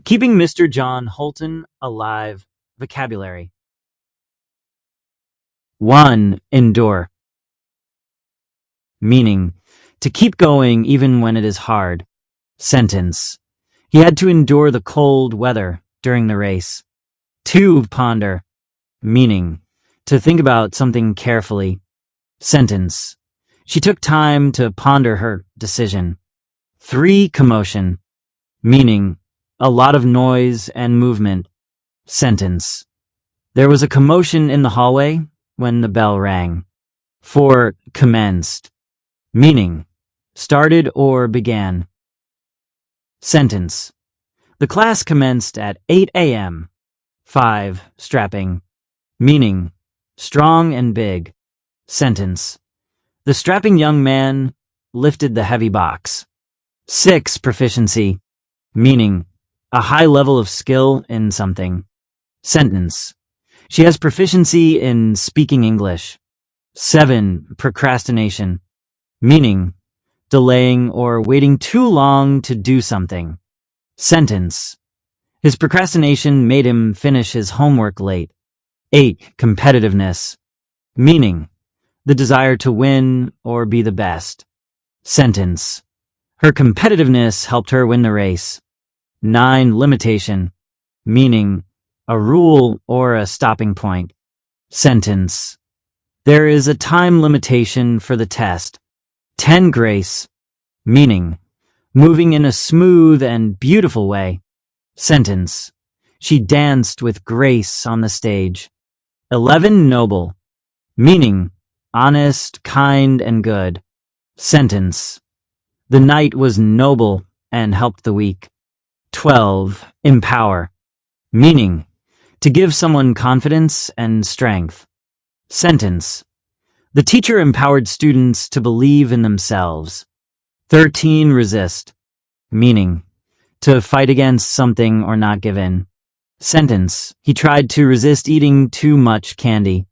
Keeping Mr. John Holton alive. Vocabulary. 1. Endure. Meaning, to keep going even when it is hard. Sentence. He had to endure the cold weather during the race. 2. Ponder. Meaning, to think about something carefully. Sentence. She took time to ponder her decision. 3. Commotion. Meaning, a lot of noise and movement. Sentence. There was a commotion in the hallway when the bell rang. 4. Commenced. Meaning, started or began. Sentence. The class commenced at 8 a.m. 5. Strapping. Meaning, strong and big. Sentence. The strapping young man lifted the heavy box. 6. Proficiency. Meaning, a high level of skill in something. Sentence. She has proficiency in speaking English. 7. Procrastination. Meaning, delaying or waiting too long to do something. Sentence. His procrastination made him finish his homework late. 8. Competitiveness. Meaning, the desire to win or be the best. Sentence. Her competitiveness helped her win the race. 9. Limitation. Meaning, a rule or a stopping point. Sentence. There is a time limitation for the test. 10. Grace. Meaning, moving in a smooth and beautiful way. Sentence. She danced with grace on the stage. 11. Noble. Meaning, honest, kind, and good. Sentence. The knight was noble and helped the weak. 12. Empower. Meaning, to give someone confidence and strength. Sentence. The teacher empowered students to believe in themselves. 13. Resist. Meaning, to fight against something or not give in. Sentence. He tried to resist eating too much candy.